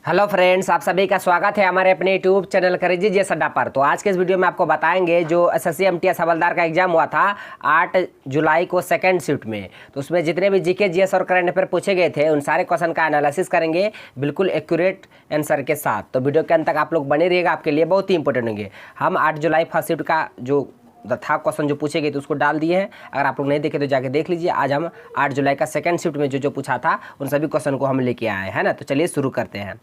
Hello friends, आप सभी का स्वागत है हमारे अपने यूट्यूब चैनल करेजी जी अड्डा पर। तो आज के इस वीडियो में आपको बताएंगे जो एसएससी एमटीएस हवलदार का एग्जाम हुआ था 8 जुलाई को सेकंड शिफ्ट में। तो उसमें जितने भी जीके जीएस और करंट अफेयर पूछे गए थे उन सारे क्वेश्चन का एनालिसिस करेंगे बिल्कुल एक्यूरेट आंसर के साथ। तो वीडियो के अंत तक आप लोग बने रहिएगा, आपके लिए बहुत ही इंपॉर्टेंट होंगे। हम 8 जुलाई फर्स्ट शिफ्ट का जो था क्वेश्चन जो पूछे गए थे उसको डाल दिए हैं। अगर आप लोग नहीं देखे तो जाके देख लीजिए। आज हम 8 जुलाई का सेकंड शिफ्ट में जो पूछा था उन सभी क्वेश्चन को हम लेके आए हैं ना। तो चलिए शुरू करते हैं।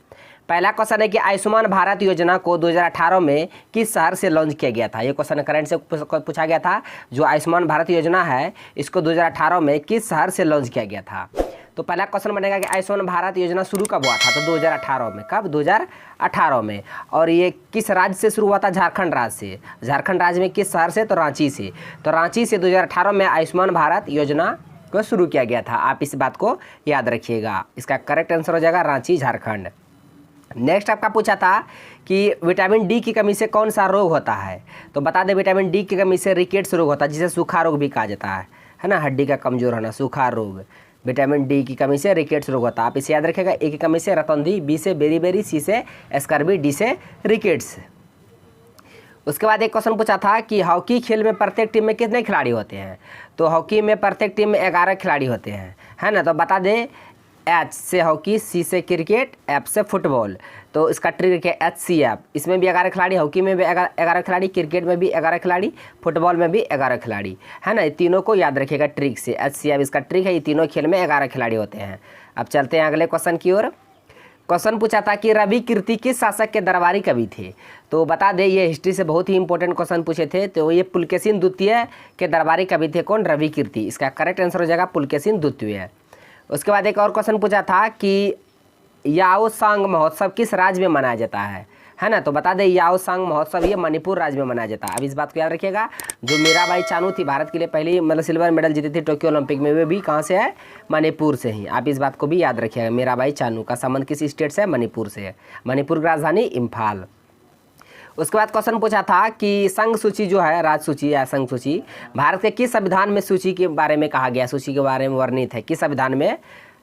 पहला क्वेश्चन है कि आयुष्मान भारत योजना को 2018 में किस शहर से लॉन्च किया गया था। ये क्वेश्चन करंट से पूछा गया था। जो आयुष्मान भारत योजना है इसको 2018 में किस शहर से लॉन्च किया गया था। तो पहला क्वेश्चन बनेगा कि आयुष्मान भारत योजना शुरू कब हुआ था। तो 2018 में। कब? 2018 में। और ये किस राज्य से शुरू हुआ था? झारखंड राज्य से। झारखंड राज्य में किस शहर से? तो रांची से। तो रांची से 2018 में आयुष्मान भारत योजना को शुरू किया गया था। आप इस बात को याद रखिएगा। इसका करेक्ट आंसर हो जाएगा रांची, झारखंड। नेक्स्ट आपका पूछा था कि विटामिन डी की कमी से कौन सा रोग होता है। तो बता दें विटामिन डी की कमी से रिकेट्स रोग होता है, जिसे सूखा रोग भी कहा जाता है ना। हड्डी का कमजोर होना, सूखा रोग। विटामिन डी की कमी से रिकेट्स रोग होता है। आप इसे याद रखिएगा। ए की कमी से रतौंधी, बी से बेरी, सी से स्कर्वी, डी से रिकेट्स। उसके बाद एक क्वेश्चन पूछा था कि हॉकी खेल में प्रत्येक टीम में कितने खिलाड़ी होते हैं। तो हॉकी में प्रत्येक टीम में 11 खिलाड़ी होते हैं, है ना। तो बता दें एच से हॉकी, सी से क्रिकेट, एफ से फुटबॉल। तो इसका ट्रिक है HCF। इसमें भी 11 खिलाड़ी, हॉकी में भी 11 खिलाड़ी, क्रिकेट में भी 11 खिलाड़ी, फुटबॉल में भी 11 खिलाड़ी, है ना। ये तीनों को याद रखिएगा ट्रिक से। HCF इसका ट्रिक है। ये तीनों खेल में 11 खिलाड़ी होते हैं। अब चलते हैं अगले क्वेश्चन की ओर। क्वेश्चन पूछा था कि रवि कीर्ति किस शासक के दरबारी कवि थे। तो बता दें ये हिस्ट्री से बहुत ही इंपॉर्टेंट क्वेश्चन पूछे थे। तो ये पुलकेशिन द्वितीय के दरबारी कवि थे। कौन? रवि कीर्ति। इसका करेक्ट आंसर हो जाएगा पुलकेशिन द्वितीय। उसके बाद एक और क्वेश्चन पूछा था कि याओसांग महोत्सव किस राज्य में मनाया जाता है ना। तो बता दें याओसांग महोत्सव ये मणिपुर राज्य में मनाया जाता है। अब इस बात को याद रखिएगा। जो मीराबाई चानू थी, भारत के लिए पहली सिल्वर मेडल जीती थी टोक्यो ओलंपिक में, वे भी कहाँ से है? मणिपुर से ही। आप इस बात को भी याद रखिएगा। मीराबाई चानू का संबंध किस स्टेट से है? मणिपुर से है। मणिपुर की राजधानी इम्फाल। उसके बाद क्वेश्चन पूछा था कि संघ सूची जो है, राज सूची या संघ सूची, भारत के किस संविधान में सूची के बारे में कहा गया, सूची के बारे में वर्णित है, किस संविधान में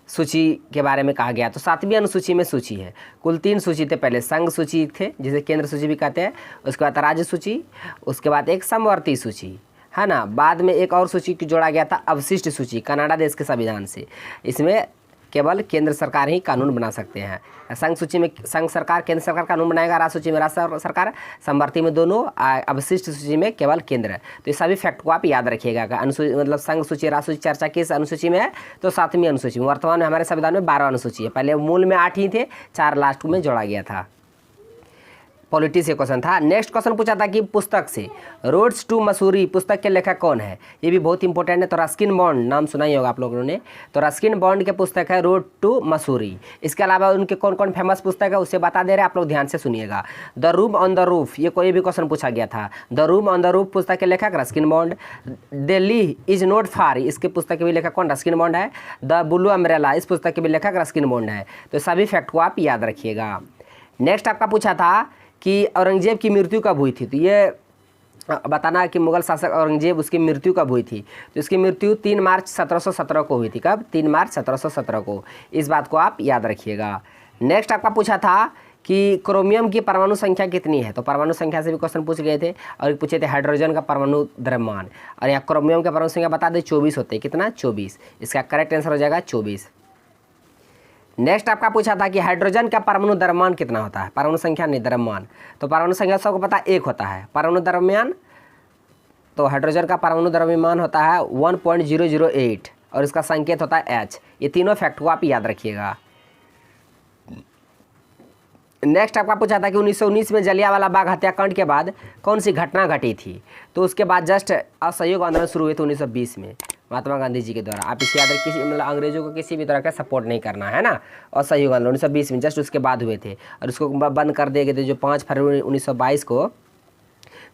सूची के बारे में कहा गया। तो 7वीं अनुसूची में सूची है। कुल 3 सूची थे। पहले संघ सूची थे जिसे केंद्र सूची भी कहते हैं। उसके बाद राज्य सूची, उसके बाद एक समवर्ती सूची, है ना। बाद में एक और सूची जोड़ा गया था, अवशिष्ट सूची, कनाडा देश के संविधान से। इसमें केवल केंद्र सरकार ही कानून बना सकते हैं। संघ सूची में संघ सरकार, केंद्र सरकार कानून बनाएगा। राज्य सूची में राज्य सरकार, समवर्ती में दोनों, अवशिष्ट सूची में केवल केंद्र। तो ये सभी फैक्ट को आप याद रखिएगा। अनुसूची मतलब संघ सूची, राज्य सूची चर्चा किस अनुसूची में है? तो 7वीं अनुसूची में। वर्तमान में हमारे संविधान में 12 अनुसूची है। पहले मूल में 8 ही थे, 4 लास्ट में जोड़ा गया था। पॉलिटी से क्वेश्चन था। नेक्स्ट क्वेश्चन पूछा था कि पुस्तक से रोड्स टू मसूरी पुस्तक के लेखक कौन है। ये भी बहुत इंपॉर्टेंट है। तो रस्किन बॉन्ड नाम सुना ही होगा आप लोगों ने। तो रस्किन बॉन्ड के पुस्तक है रोड टू मसूरी। इसके अलावा उनके कौन कौन फेमस पुस्तक है उसे बता दे रहे हैं, आप लोग ध्यान से सुनिएगा। The room on the roof, ये कोई भी क्वेश्चन पूछा गया था। The room on the roof पुस्तक के लेखक Ruskin bond. Delhi is not far, इसके पुस्तक के भी लेखक कौन? रस्किन बॉन्ड है। द ब्लू अम्ब्रेला, इस पुस्तक के भी लेखक रस्किन बॉन्ड है। तो सभी फैक्ट को आप याद रखिएगा। नेक्स्ट आपका पूछा था कि औरंगजेब की मृत्यु कब हुई थी। तो ये बताना कि मुगल शासक औरंगजेब, उसकी मृत्यु कब हुई थी। तो इसकी मृत्यु 3 मार्च 1717 को हुई थी। कब? 3 मार्च 1717 को। इस बात को आप याद रखिएगा। नेक्स्ट आपका पूछा था कि क्रोमियम की परमाणु संख्या कितनी है। तो परमाणु संख्या से भी क्वेश्चन पूछ गए थे। और पूछे थे हाइड्रोजन का परमाणु द्रव्यमान। और यहाँ क्रोमियम का परमाणु संख्या बता दें 24 होते हैं। कितना? 24। इसका करेक्ट आंसर हो जाएगा 24। नेक्स्ट आपका पूछा था कि हाइड्रोजन का परमाणु द्रव्यमान कितना होता है। परमाणु संख्या नहीं, द्रव्यमान। तो परमाणु संख्या सबको पता 1 होता है। परमाणु द्रव्यमान, तो हाइड्रोजन का परमाणु द्रव्यमान होता है 1.008 और इसका संकेत होता है H। ये तीनों फैक्ट को आप याद रखिएगा। नेक्स्ट आपका पूछा था कि 1919 में जलियांवाला बाग हत्याकांड के बाद कौन सी घटना घटी थी। तो उसके बाद जस्ट असहयोग आंदोलन शुरू हुए थे 1920 में, महात्मा गांधी जी के द्वारा। आप इसे याद रखिए। मतलब अंग्रेजों को किसी भी तरह का सपोर्ट नहीं करना है ना। और सहयोग आंदोलन 1920 में जस्ट उसके बाद हुए थे। और उसको बंद कर दिए गए थे जो 5 फरवरी 1922 को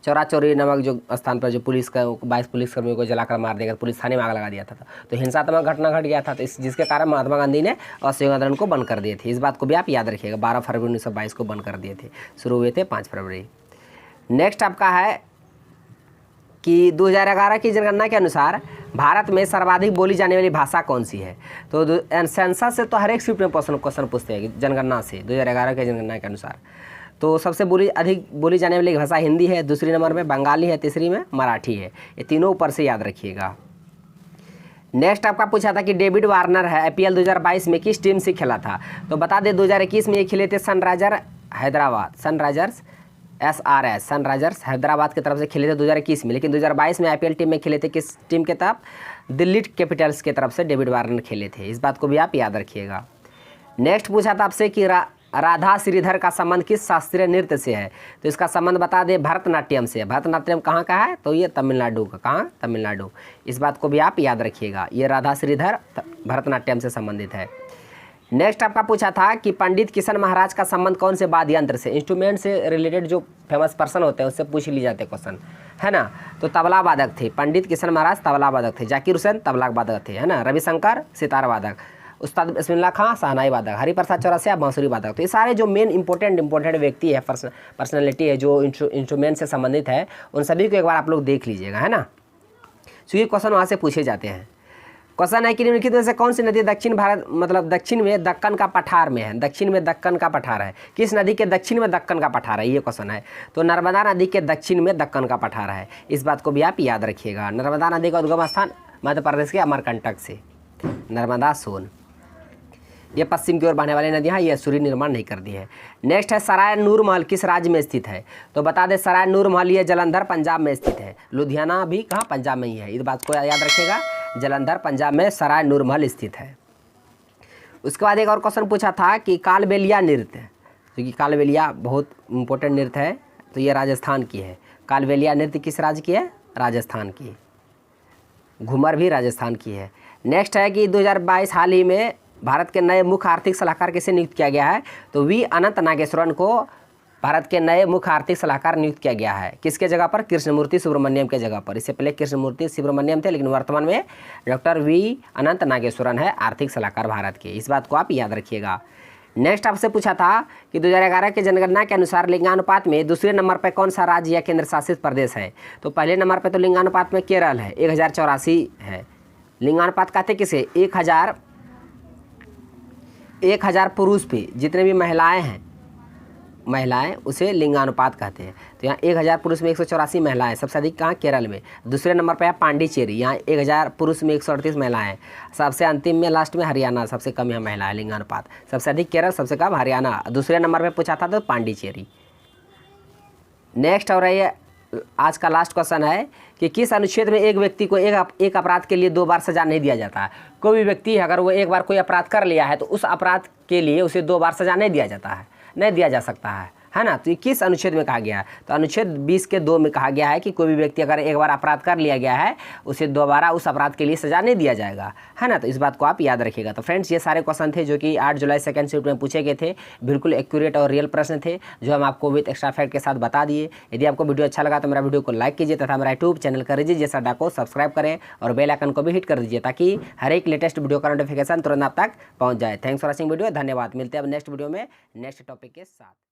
चौरा चौरी नामक जो स्थान पर जो पुलिस का 22 पुलिसकर्मियों को जलाकर मार दिया, पुलिस थाने में आग लगा दिया था। तो हिंसात्मक घटना घट गया था। तो जिसके कारण महात्मा गांधी ने असहयोग आंदोलन को बंद कर दिए थे। इस बात को भी आप याद रखिएगा। 12 फरवरी 1922 को बंद कर दिए थे। शुरू हुए थे 5 फरवरी। नेक्स्ट आपका है कि 2011 की जनगणना के अनुसार भारत में सर्वाधिक बोली जाने वाली भाषा कौन सी है। तो सेंसस से तो हर एक शिफ्ट में क्वेश्चन पूछते हैं जनगणना से 2011 के जनगणना के अनुसार। तो सबसे अधिक बोली जाने वाली भाषा हिंदी है, दूसरी नंबर में बंगाली है, तीसरी में मराठी है। ये तीनों ऊपर से याद रखिएगा। नेक्स्ट आपका पूछा था कि डेविड वार्नर है IPL 2022 में किस टीम से खेला था। तो बता दें 2021 में ये खेले थे सनराइजर्स हैदराबाद की तरफ से खेले थे 2021 में, लेकिन 2022 में IPL टीम में खेले थे किस टीम के तरफ, दिल्ली कैपिटल्स की तरफ से डेविड वार्नर खेले थे। इस बात को भी आप याद रखिएगा। नेक्स्ट पूछा था आपसे कि राधा श्रीधर का संबंध किस शास्त्रीय नृत्य से है। तो इसका संबंध बता दें भरतनाट्यम से। भरतनाट्यम कहाँ का है, तो ये तमिलनाडु का, कहाँ, तमिलनाडु। इस बात को भी आप याद रखिएगा, ये राधा श्रीधर भरतनाट्यम से संबंधित है। नेक्स्ट आपका पूछा था कि पंडित किशन महाराज का संबंध कौन से वाद्य यंत्र से, इंस्ट्रूमेंट से रिलेटेड जो फेमस पर्सन होते हैं उससे पूछ ली जाते क्वेश्चन, है ना। तो तबला वादक थे पंडित किशन महाराज, तबला वादक थे। जाकिर हुसैन तबला वादक थे, है ना। रविशंकर सितार वादक, उस्ताद बिस्मिल्लाह खां शहनाई वादक, हरिप्रसाद चौरसिया बांसुरी वादक। तो ये सारे जो मेन इंपॉर्टेंट व्यक्ति है, पर्सनैलिटी है जो इंस्ट्रूमेंट से संबंधित है, उन सभी को एक बार आप लोग देख लीजिएगा, है ना, क्योंकि क्वेश्चन वहाँ से पूछे जाते हैं। क्वेश्चन है कि निम्नलिखित में से कौन सी नदी दक्षिण भारत मतलब दक्षिण में दक्कन का पठार में है। दक्षिण में दक्कन का पठार है, किस नदी के दक्षिण में दक्कन का पठार है, ये क्वेश्चन है। तो नर्मदा नदी के दक्षिण में दक्कन का पठार है। इस बात को भी आप याद रखिएगा। नर्मदा नदी का उद्गम स्थान मध्य प्रदेश के अमरकंटक से, नर्मदा सोन। ये पश्चिम की ओर बहने वाली नदियाँ, ये सूर्य निर्माण नहीं कर दी है। नेक्स्ट है सराय नूर महल किस राज्य में स्थित है। तो बता दें सराय नूर महल ये जलंधर पंजाब में स्थित है। लुधियाना भी कहाँ, पंजाब में ही है। इस बात को याद रखिएगा, जलंधर पंजाब में सराय नूर महल स्थित है। उसके बाद एक और क्वेश्चन पूछा था कि कालबेलिया नृत्य, क्योंकि कालबेलिया बहुत इंपॉर्टेंट नृत्य है, तो ये राजस्थान की है। कालबेलिया नृत्य किस राज्य की है, राजस्थान की। घूमर भी राजस्थान की है। नेक्स्ट है कि 2022 हाल ही में भारत के नए मुख्य आर्थिक सलाहकार किसे नियुक्त किया गया है। तो वी अनंत नागेश्वरन को भारत के नए मुख्य आर्थिक सलाहकार नियुक्त किया गया है। किसके जगह पर, कृष्णमूर्ति सुब्रमण्यम के जगह पर। इससे पहले कृष्णमूर्ति सुब्रमण्यम थे, लेकिन वर्तमान में डॉक्टर वी अनंत नागेश्वरन है आर्थिक सलाहकार भारत के। इस बात को आप याद रखिएगा। नेक्स्ट आपसे पूछा था कि 2011 के जनगणना के अनुसार लिंगानुपात में दूसरे नंबर पर कौन सा राज्य या केंद्र शासित प्रदेश है। तो पहले नंबर पर तो लिंगानुपात में केरल है, 1084 है। लिंगानुपात कहते किसे, 1000 पुरुष पे जितने भी महिलाएं उसे लिंगानुपात कहते हैं। तो यहाँ 1000 पुरुष में 184 महिलाएं, सबसे अधिक कहाँ, केरल में। दूसरे नंबर पर है पांडिचेरी, यहाँ 1000 पुरुष में 138 महिलाएं। सबसे अंतिम में लास्ट में हरियाणा, सबसे कम यहाँ महिलाएं लिंगानुपात। सबसे अधिक केरल, सबसे कम हरियाणा। दूसरे नंबर पर पूछा था तो पांडिचेरी। नेक्स्ट और ये आज का लास्ट क्वेश्चन है कि किस अनुच्छेद में एक व्यक्ति को एक अपराध के लिए 2 बार सजा नहीं दिया जाता है। कोई भी व्यक्ति अगर वो एक बार कोई अपराध कर लिया है तो उस अपराध के लिए उसे 2 बार सजा नहीं दिया जाता है, नहीं दिया जा सकता है ना। तो ये किस अनुच्छेद में कहा गया है। तो अनुच्छेद 20 के 2 में कहा गया है कि कोई भी व्यक्ति अगर एक बार अपराध कर लिया गया है उसे दोबारा उस अपराध के लिए सजा नहीं दिया जाएगा, है ना। तो इस बात को आप याद रखिएगा। तो फ्रेंड्स ये सारे क्वेश्चन थे जो कि 8 जुलाई सेकंड शिफ्ट में पूछे गए थे। बिल्कुल एक्यूरेट और रियल प्रश्न थे जो हम आपको विद एक्स्ट्रा फैक्ट के साथ बता दिए। यदि आपको वीडियो अच्छा लगा तो मेरा वीडियो को लाइक कीजिए तथा मेरा यूट्यूब चैनल करिए जैसा अड्डा को सब्सक्राइब करें और बेल आइकन को भी हिट कर दीजिए ताकि हर एक लेटेस्ट वीडियो का नोटिफिकेशन तुरंत आप तक पहुँच जाए। थैंक्स फॉर वॉचिंग वीडियो, धन्यवाद। मिलते हैं अब नेक्स्ट वीडियो में नेक्स्ट टॉपिक के साथ।